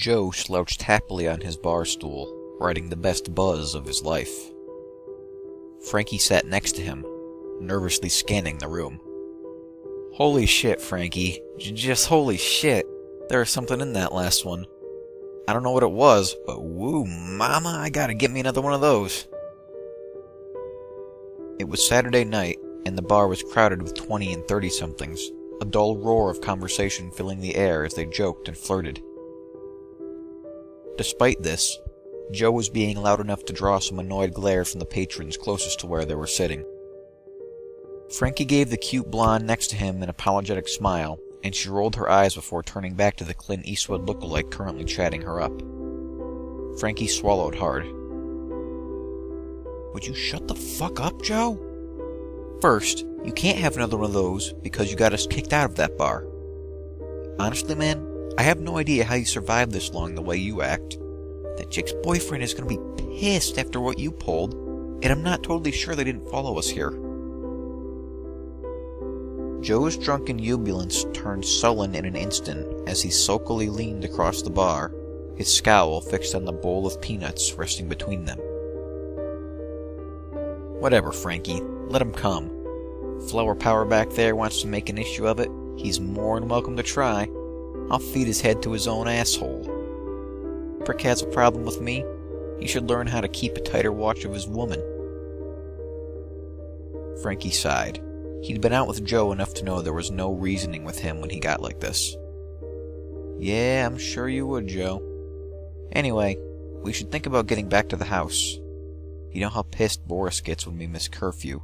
Joe slouched happily on his bar stool, riding the best buzz of his life. Frankie sat next to him, nervously scanning the room. Holy shit, Frankie. Just holy shit. There was something in that last one. I don't know what it was, but woo mama, I gotta get me another one of those. It was Saturday night, and the bar was crowded with 20 and 30-somethings, a dull roar of conversation filling the air as they joked and flirted. Despite this, Joe was being loud enough to draw some annoyed glare from the patrons closest to where they were sitting. Frankie gave the cute blonde next to him an apologetic smile, and she rolled her eyes before turning back to the Clint Eastwood lookalike currently chatting her up. Frankie swallowed hard. Would you shut the fuck up, Joe? First, you can't have another one of those because you got us kicked out of that bar. Honestly, man, I have no idea how you survived this long the way you act. That chick's boyfriend is gonna be pissed after what you pulled, and I'm not totally sure they didn't follow us here. Joe's drunken jubilance turned sullen in an instant as he sulkily leaned across the bar, his scowl fixed on the bowl of peanuts resting between them. Whatever, Frankie. Let him come. Flower Power back there wants to make an issue of it. He's more than welcome to try. I'll feed his head to his own asshole. Prick has a problem with me. He should learn how to keep a tighter watch of his woman. Frankie sighed. He'd been out with Joe enough to know there was no reasoning with him when he got like this. Yeah, I'm sure you would, Joe. Anyway, we should think about getting back to the house. You know how pissed Boris gets when we miss curfew.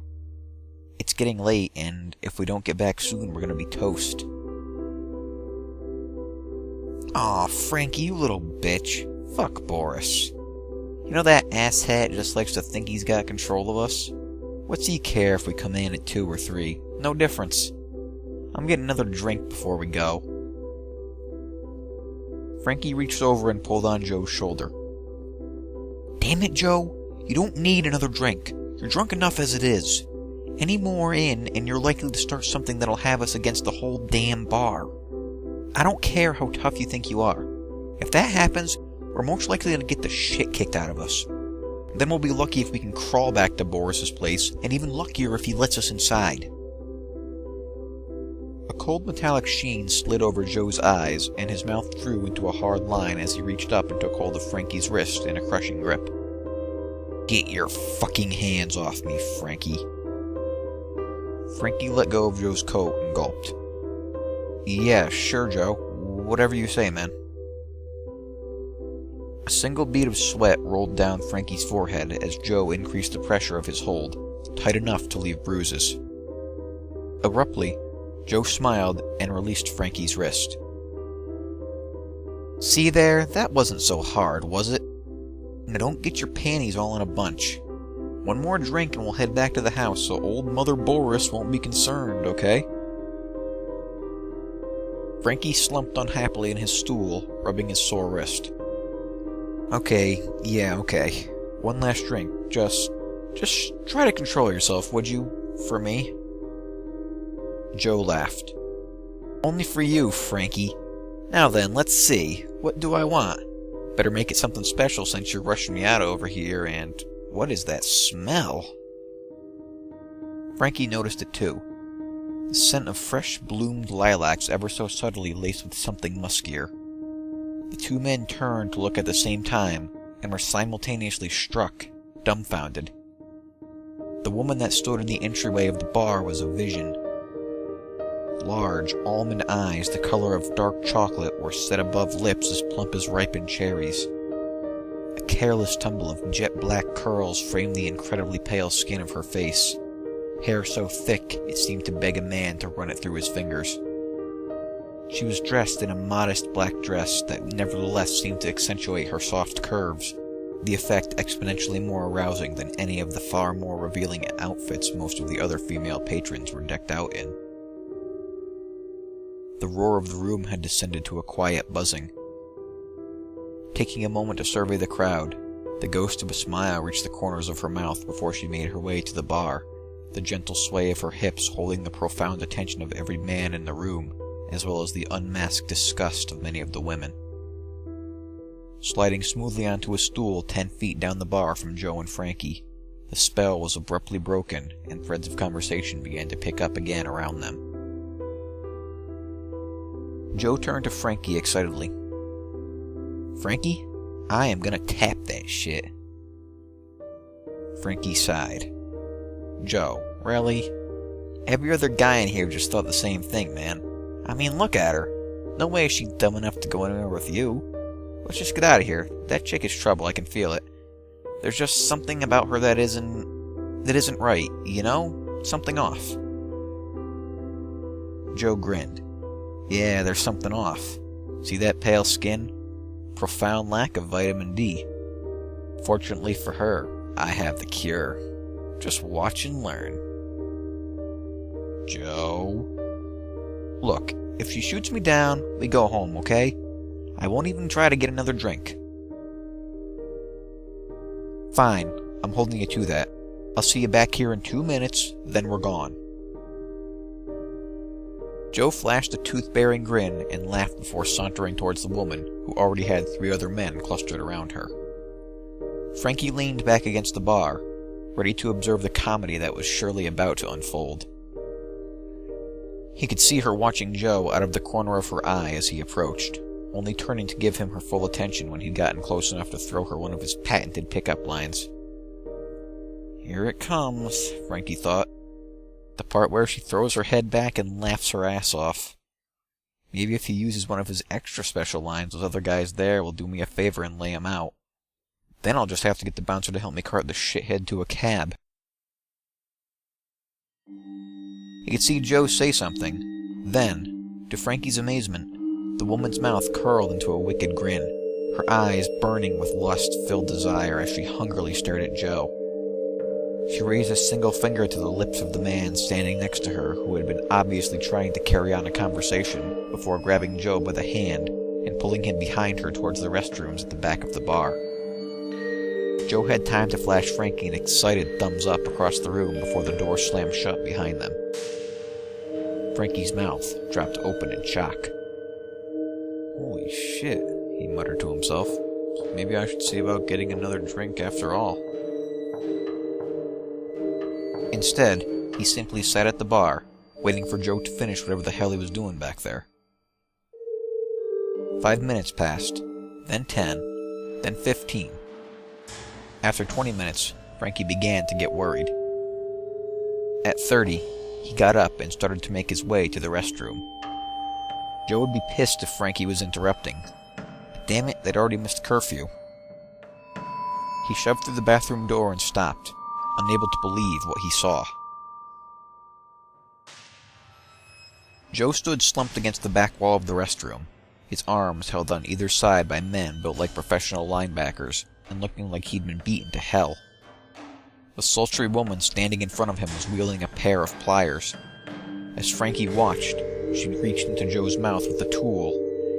It's getting late, and if we don't get back soon, we're gonna be toast. Aw, Frankie, you little bitch. Fuck Boris. You know that asshat just likes to think he's got control of us? What's he care if we come in at 2 or 3? No difference. I'm getting another drink before we go. Frankie reached over and pulled on Joe's shoulder. Damn it, Joe. You don't need another drink. You're drunk enough as it is. Any more in, and you're likely to start something that'll have us against the whole damn bar. I don't care how tough you think you are. If that happens, we're most likely to get the shit kicked out of us. Then we'll be lucky if we can crawl back to Boris's place, and even luckier if he lets us inside. A cold metallic sheen slid over Joe's eyes, and his mouth drew into a hard line as he reached up and took hold of Frankie's wrist in a crushing grip. Get your fucking hands off me, Frankie. Frankie let go of Joe's coat and gulped. Yeah, sure, Joe. Whatever you say, man. A single bead of sweat rolled down Frankie's forehead as Joe increased the pressure of his hold, tight enough to leave bruises. Abruptly, Joe smiled and released Frankie's wrist. See there? That wasn't so hard, was it? Now don't get your panties all in a bunch. One more drink and we'll head back to the house so old Mother Boris won't be concerned, okay? Frankie slumped unhappily in his stool, rubbing his sore wrist. Okay, yeah, okay. One last drink. Just try to control yourself, would you? For me? Joe laughed. Only for you, Frankie. Now then, let's see. What do I want? Better make it something special since you're rushing me out over here, and what is that smell? Frankie noticed it too. The scent of fresh bloomed lilacs ever so subtly laced with something muskier. The two men turned to look at the same time, and were simultaneously struck, dumbfounded. The woman that stood in the entryway of the bar was a vision. Large, almond eyes the color of dark chocolate were set above lips as plump as ripened cherries. A careless tumble of jet-black curls framed the incredibly pale skin of her face, hair so thick it seemed to beg a man to run it through his fingers. She was dressed in a modest black dress that nevertheless seemed to accentuate her soft curves, the effect exponentially more arousing than any of the far more revealing outfits most of the other female patrons were decked out in. The roar of the room had descended to a quiet buzzing. Taking a moment to survey the crowd, the ghost of a smile reached the corners of her mouth before she made her way to the bar, the gentle sway of her hips holding the profound attention of every man in the room, as well as the unmasked disgust of many of the women. sliding smoothly onto a stool 10 feet down the bar from Joe and Frankie. The spell was abruptly broken, and threads of conversation began to pick up again around them. Joe turned to Frankie excitedly. "Frankie, I am gonna tap that shit." Frankie sighed. "Joe, really? Every other guy in here just thought the same thing, man. I mean, look at her. No way she's dumb enough to go anywhere with you. Let's just get out of here. That chick is trouble, I can feel it. There's just something about her that isn't right, you know? Something off." Joe grinned. "Yeah, there's something off. See that pale skin? Profound lack of vitamin D. Fortunately for her, I have the cure. Just watch and learn." "Joe? Look, if she shoots me down, we go home, okay? I won't even try to get another drink." "Fine, I'm holding you to that. I'll see you back here in 2 minutes, then we're gone." Joe flashed a tooth-bearing grin and laughed before sauntering towards the woman, who already had 3 other men clustered around her. Frankie leaned back against the bar, ready to observe the comedy that was surely about to unfold. He could see her watching Joe out of the corner of her eye as he approached, only turning to give him her full attention when he'd gotten close enough to throw her one of his patented pickup lines. Here it comes, Frankie thought. The part where she throws her head back and laughs her ass off. Maybe if he uses one of his extra special lines, those other guys there will do me a favor and lay him out. Then I'll just have to get the bouncer to help me cart the shithead to a cab. He could see Joe say something. Then, to Frankie's amazement, the woman's mouth curled into a wicked grin, her eyes burning with lust-filled desire as she hungrily stared at Joe. She raised a single finger to the lips of the man standing next to her, who had been obviously trying to carry on a conversation, before grabbing Joe by the hand and pulling him behind her towards the restrooms at the back of the bar. Joe had time to flash Frankie an excited thumbs up across the room before the door slammed shut behind them. Frankie's mouth dropped open in shock. "Holy shit," he muttered to himself. "Maybe I should see about getting another drink after all." Instead, he simply sat at the bar, waiting for Joe to finish whatever the hell he was doing back there. 5 minutes passed, then 10, then 15. After 20 minutes, Frankie began to get worried. At 30, he got up and started to make his way to the restroom. Joe would be pissed if Frankie was interrupting. Damn it, they'd already missed curfew. He shoved through the bathroom door and stopped, unable to believe what he saw. Joe stood slumped against the back wall of the restroom, his arms held on either side by men built like professional linebackers, and looking like he'd been beaten to hell. The sultry woman standing in front of him was wielding a pair of pliers. As Frankie watched, she reached into Joe's mouth with the tool,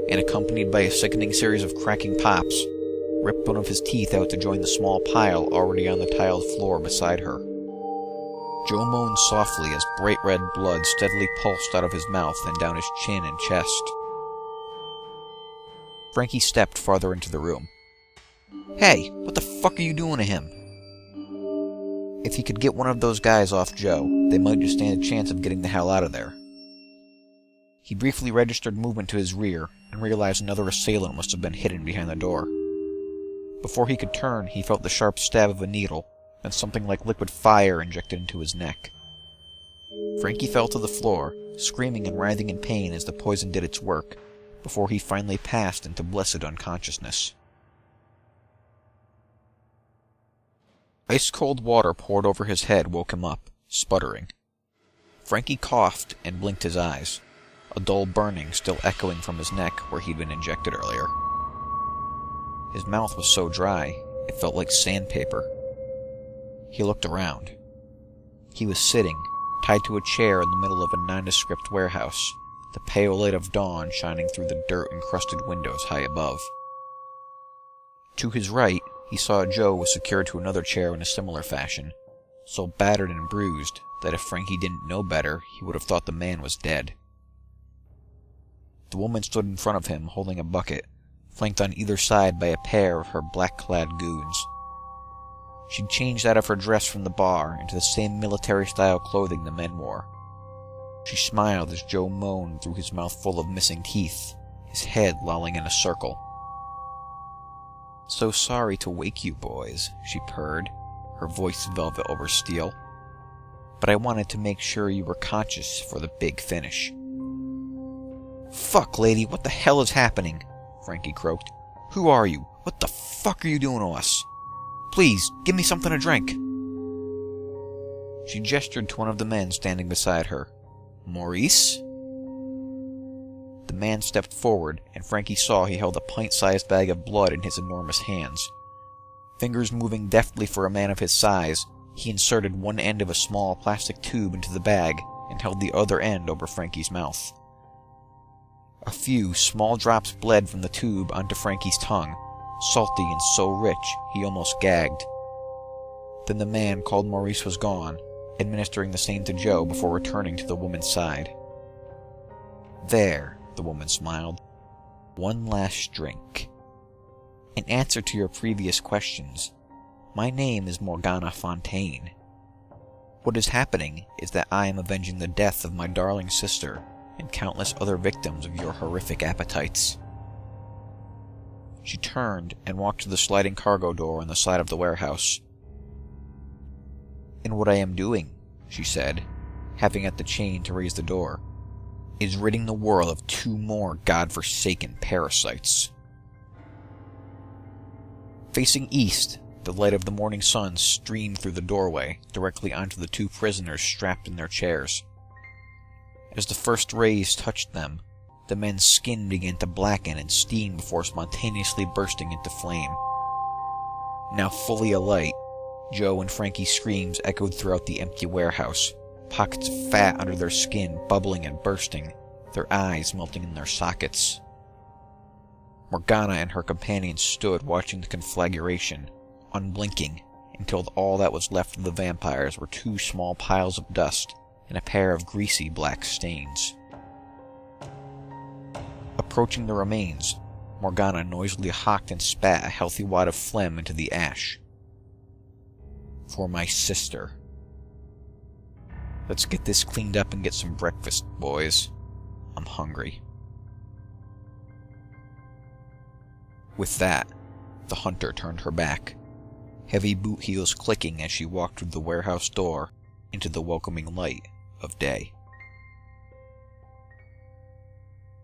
and accompanied by a sickening series of cracking pops, ripped one of his teeth out to join the small pile already on the tiled floor beside her. Joe moaned softly as bright red blood steadily pulsed out of his mouth and down his chin and chest. Frankie stepped farther into the room. "Hey, what the fuck are you doing to him?" If he could get one of those guys off Joe, they might just stand a chance of getting the hell out of there. He briefly registered movement to his rear, and realized another assailant must have been hidden behind the door. Before he could turn, he felt the sharp stab of a needle, and something like liquid fire injected into his neck. Frankie fell to the floor, screaming and writhing in pain as the poison did its work, before he finally passed into blessed unconsciousness. Ice-cold water poured over his head woke him up, sputtering. Frankie coughed and blinked his eyes, a dull burning still echoing from his neck where he'd been injected earlier. His mouth was so dry, it felt like sandpaper. He looked around. He was sitting, tied to a chair in the middle of a nondescript warehouse, the pale light of dawn shining through the dirt-encrusted windows high above. To his right, he saw Joe was secured to another chair in a similar fashion, so battered and bruised that if Frankie didn't know better, he would have thought the man was dead. The woman stood in front of him, holding a bucket, flanked on either side by a pair of her black-clad goons. She'd changed out of her dress from the bar into the same military-style clothing the men wore. She smiled as Joe moaned through his mouth full of missing teeth, his head lolling in a circle. "So sorry to wake you boys," she purred, her voice velvet over steel. "But I wanted to make sure you were conscious for the big finish." "Fuck, lady, what the hell is happening?" Frankie croaked. "Who are you? What the fuck are you doing to us? Please, give me something to drink." She gestured to one of the men standing beside her. "Maurice?" The man stepped forward, and Frankie saw he held a pint-sized bag of blood in his enormous hands. Fingers moving deftly for a man of his size, he inserted one end of a small plastic tube into the bag and held the other end over Frankie's mouth. A few small drops bled from the tube onto Frankie's tongue, salty and so rich he almost gagged. Then the man called Maurice was gone, administering the same to Joe before returning to the woman's side. "There," the woman smiled. "One last drink. In answer to your previous questions, my name is Morgana Fontaine. What is happening is that I am avenging the death of my darling sister and countless other victims of your horrific appetites." She turned and walked to the sliding cargo door on the side of the warehouse. "And what I am doing," she said, having at the chain to raise the door, "is ridding the world of 2 more godforsaken parasites." Facing east, the light of the morning sun streamed through the doorway, directly onto the 2 prisoners strapped in their chairs. As the first rays touched them, the men's skin began to blacken and steam before spontaneously bursting into flame. Now fully alight, Joe and Frankie's screams echoed throughout the empty warehouse, pockets of fat under their skin bubbling and bursting, their eyes melting in their sockets. Morgana and her companions stood watching the conflagration, unblinking, until all that was left of the vampires were 2 small piles of dust and a pair of greasy black stains. Approaching the remains, Morgana noisily hawked and spat a healthy wad of phlegm into the ash. "For my sister. Let's get this cleaned up and get some breakfast, boys. I'm hungry." With that, the hunter turned her back, heavy boot heels clicking as she walked through the warehouse door into the welcoming light of day.